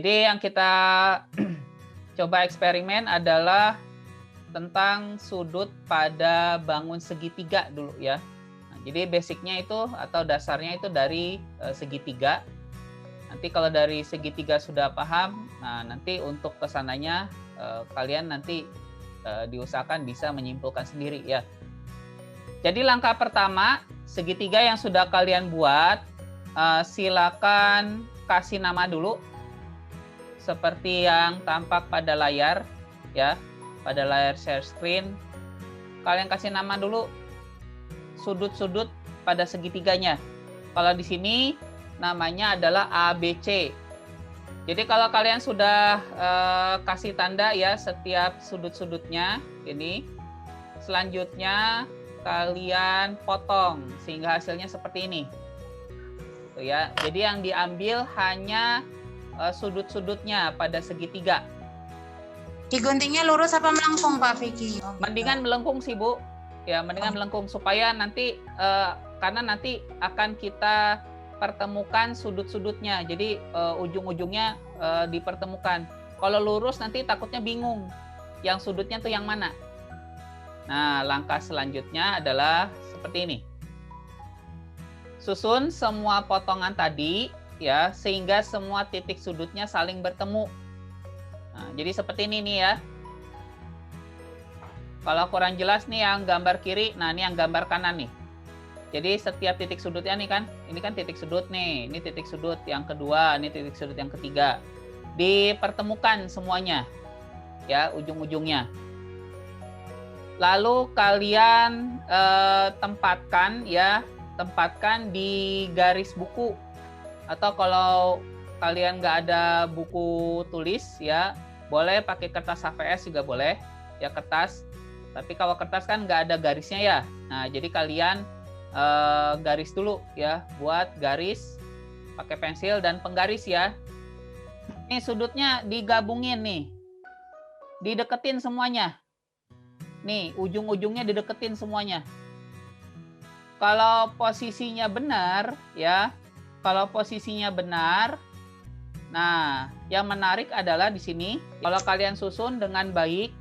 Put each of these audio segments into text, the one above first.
Jadi yang kita coba eksperimen adalah tentang sudut pada bangun segitiga dulu ya. Nah, jadi basicnya itu atau dasarnya itu dari segitiga. Nanti kalau dari segitiga sudah paham, nah nanti untuk kesananya kalian nanti diusahakan bisa menyimpulkan sendiri ya. Jadi langkah pertama, segitiga yang sudah kalian buat, silakan kasih nama dulu seperti yang tampak pada layar ya, pada layar share screen. Kalian kasih nama dulu sudut-sudut pada segitiganya. Kalau di sini namanya adalah ABC. Jadi kalau kalian sudah kasih tanda ya setiap sudut-sudutnya ini, selanjutnya kalian potong sehingga hasilnya seperti ini. Tuh ya. Jadi yang diambil hanya sudut-sudutnya pada segitiga. Diguntingnya lurus apa melengkung, Pak Vicky? Mendingan melengkung sih, Bu. Ya, mendingan melengkung supaya nanti karena nanti akan kita pertemukan sudut-sudutnya. Jadi ujung-ujungnya dipertemukan. Kalau lurus nanti takutnya bingung. Yang sudutnya tuh yang mana? Nah, langkah selanjutnya adalah seperti ini. Susun semua potongan tadi ya sehingga semua titik sudutnya saling bertemu. Nah, jadi seperti ini nih ya. Kalau kurang jelas nih yang gambar kiri, nah ini yang gambar kanan nih. Jadi setiap titik sudutnya nih kan, ini kan titik sudut nih, ini titik sudut yang kedua, ini titik sudut yang ketiga. Dipertemukan semuanya ya ujung-ujungnya. Lalu kalian tempatkan di garis buku. Atau kalau kalian nggak ada buku tulis ya, boleh pakai kertas HVS juga boleh ya, kertas. Tapi kalau kertas kan nggak ada garisnya ya. Nah jadi kalian garis dulu ya, buat garis pakai pensil dan penggaris ya. Ini sudutnya digabungin nih, dideketin semuanya. Nih ujung-ujungnya dideketin semuanya. Kalau posisinya benar ya. Kalau posisinya benar, nah yang menarik adalah di sini. Kalau kalian susun dengan baik,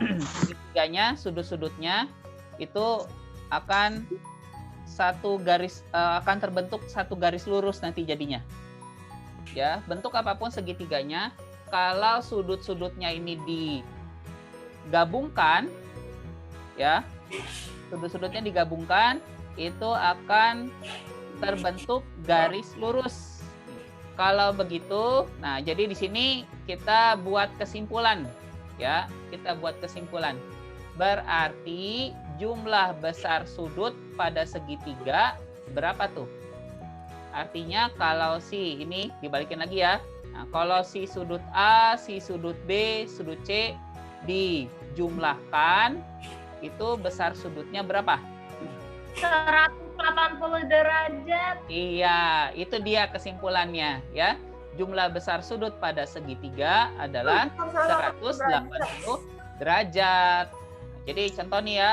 segitiganya, sudut-sudutnya itu akan akan terbentuk satu garis lurus nanti jadinya. Ya, bentuk apapun segitiganya, kalau sudut-sudutnya ini digabungkan, ya, sudut-sudutnya digabungkan, itu akan terbentuk garis lurus. Kalau begitu, nah jadi di sini kita buat kesimpulan ya, kita buat kesimpulan. Berarti jumlah besar sudut pada segitiga berapa tuh? Artinya kalau si ini dibalikin lagi ya. Nah, kalau si sudut A, si sudut B, sudut C dijumlahkan itu besar sudutnya berapa? 180 derajat. Iya, itu dia kesimpulannya ya. Jumlah besar sudut pada segitiga adalah 180 derajat. Jadi contoh nih ya,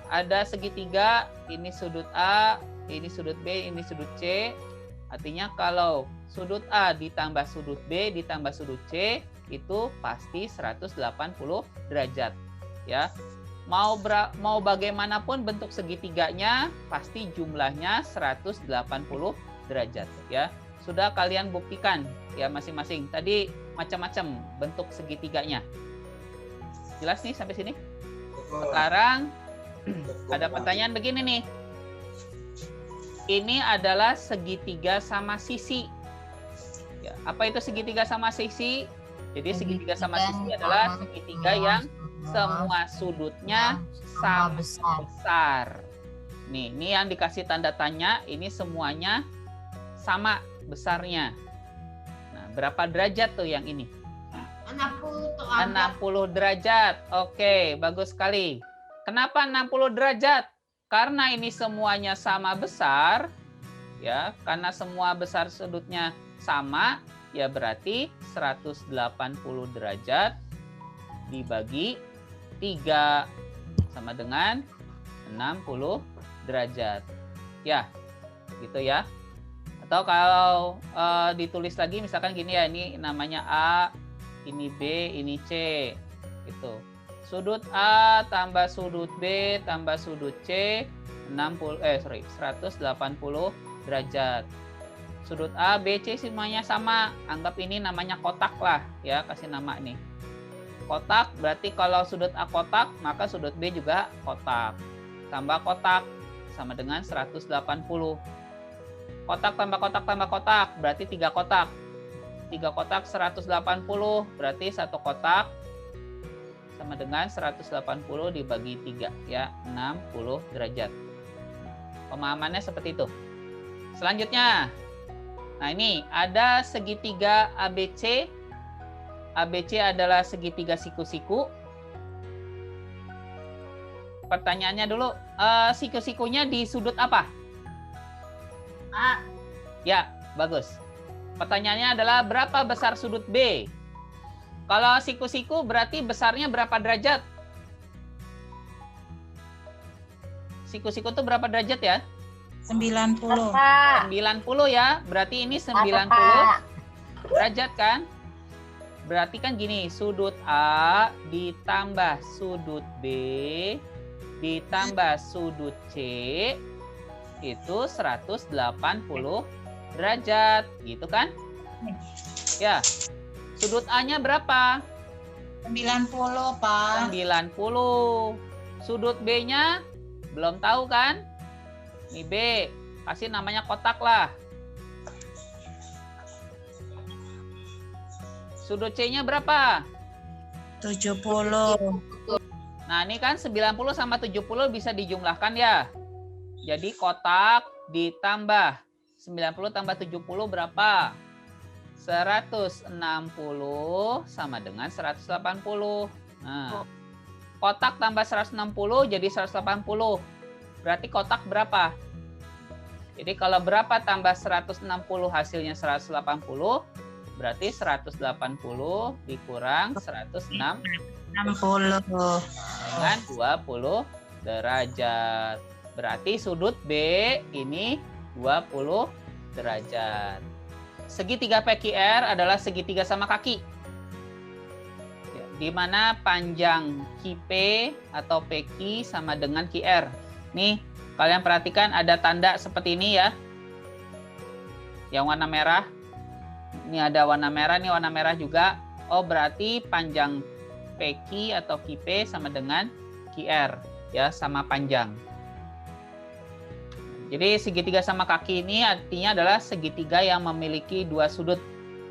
ada segitiga, ini sudut A, ini sudut B, ini sudut C. Artinya kalau sudut A ditambah sudut B ditambah sudut C itu pasti 180 derajat ya. Mau bagaimanapun bentuk segitiganya pasti jumlahnya 180 derajat ya. Sudah kalian buktikan ya masing-masing. Tadi macam-macam bentuk segitiganya. Jelas nih sampai sini? Sekarang ada pertanyaan begini nih. Ini adalah segitiga sama sisi. Ya, apa itu segitiga sama sisi? Jadi segitiga sama sisi adalah segitiga yang semua sudutnya sama besar. Nih, ini yang dikasih tanda tanya, ini semuanya sama besarnya. Nah, berapa derajat tuh yang ini? 60 derajat. Oke, bagus sekali. Kenapa 60 derajat? Karena ini semuanya sama besar, ya. Karena semua besar sudutnya sama, ya berarti 180 derajat dibagi 3 sama dengan 60 derajat. Ya, gitu ya. Atau kalau ditulis lagi misalkan gini ya, ini namanya A, ini B, ini C gitu. Sudut A tambah sudut B tambah sudut C 180 derajat. Sudut A, B, C semuanya sama. Anggap ini namanya kotak lah ya, kasih nama nih. Kotak berarti kalau sudut A kotak, maka sudut B juga kotak. Tambah kotak sama dengan 180. Kotak tambah kotak tambah kotak berarti 3 kotak. 3 kotak 180 berarti 1 kotak sama dengan 180 dibagi 3 ya, 60 derajat. Pemahamannya seperti itu. Selanjutnya, nah ini ada segitiga ABC. ABC adalah segitiga siku-siku. Pertanyaannya dulu, siku-sikunya di sudut apa? A. Ya, bagus. Pertanyaannya adalah berapa besar sudut B? Kalau siku-siku berarti besarnya berapa derajat? Siku-siku itu berapa derajat ya? 90. 90 ya. Berarti ini 90 derajat kan? Berarti kan gini, sudut A ditambah sudut B ditambah sudut C itu 180 derajat, gitu kan? Ya. Sudut A-nya berapa? 90, Pak. 90. Sudut B-nya belum tahu kan? Ini B, kasih namanya kotak lah. Sudut C-nya berapa? 70. Nah, ini kan 90 sama 70 bisa dijumlahkan ya. Jadi kotak ditambah 90 tambah 70 berapa? 160 sama dengan 180. Nah, kotak tambah 160 jadi 180. Berarti kotak berapa? Jadi kalau berapa tambah 160 hasilnya 180, berarti 180 dikurang 160 dengan 20 derajat. Berarti sudut B ini 20 derajat. Segitiga PQR adalah segitiga sama kaki. Di mana panjang QP atau PQ sama dengan QR. Nih, kalian perhatikan ada tanda seperti ini ya. Yang warna merah. Ini ada warna merah, nih warna merah juga. Oh, berarti panjang PQ atau QP sama dengan QR ya, sama panjang. Jadi segitiga sama kaki ini artinya adalah segitiga yang memiliki dua sudut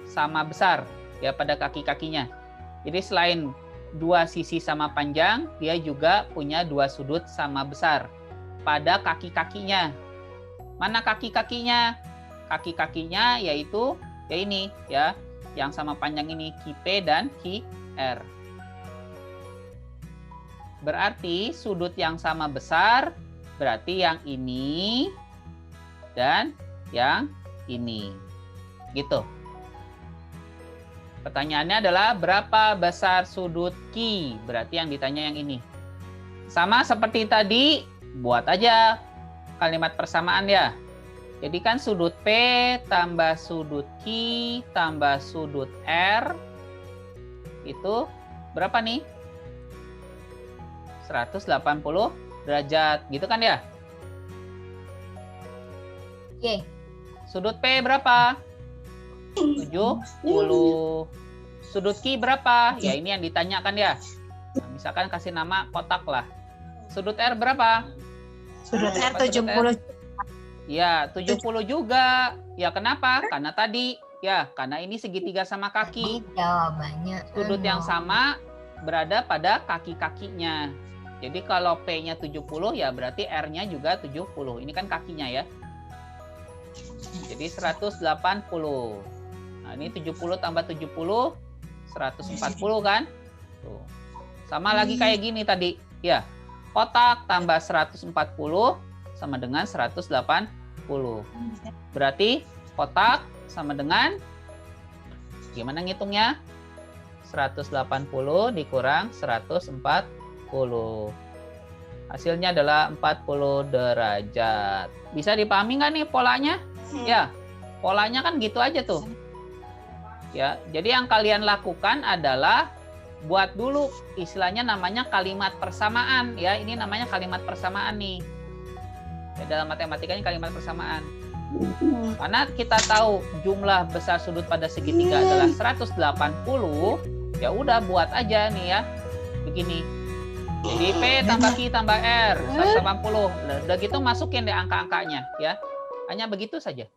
sama besar ya pada kaki-kakinya. Jadi selain dua sisi sama panjang, dia juga punya dua sudut sama besar pada kaki-kakinya. Mana kaki-kakinya? Kaki-kakinya yaitu ya ini ya, yang sama panjang ini QP dan QR. Berarti sudut yang sama besar berarti yang ini dan yang ini. Gitu. Pertanyaannya adalah berapa besar sudut Q? Berarti yang ditanya yang ini. Sama seperti tadi, buat aja kalimat persamaan ya. Jadi kan sudut P tambah sudut Q tambah sudut R itu berapa nih? 180 derajat, gitu kan ya? Oke. Sudut P berapa? 70. Sudut Q berapa? Ya ini yang ditanyakan ya. Nah, misalkan kasih nama kotak lah. Sudut R berapa? Sudut R 70. Ya, 70 juga. Ya kenapa? Karena tadi ya, karena ini segitiga sama kaki. Jawabannya Sudut yang sama berada pada kaki-kakinya. Jadi kalau P-nya 70 ya berarti R-nya juga 70. Ini kan kakinya ya. Jadi 180. Nah, ini 70 tambah 70 140 kan? Tuh. Sama lagi kayak gini tadi, ya. Kotak tambah 140 sama dengan 180. Berarti kotak sama dengan gimana ngitungnya? 180 dikurang 140. Hasilnya adalah 40 derajat. Bisa dipahami nggak nih polanya? Ya. Polanya kan gitu aja tuh. Ya, jadi yang kalian lakukan adalah buat dulu istilahnya namanya kalimat persamaan ya. Ini namanya kalimat persamaan nih. Ya, dalam matematika ini kalimat persamaan. Karena kita tahu jumlah besar sudut pada segitiga adalah 180, ya udah buat aja nih ya. Begini. Jadi P tambah Q tambah R 180. Udah gitu masukin deh angka-angkanya ya. Hanya begitu saja.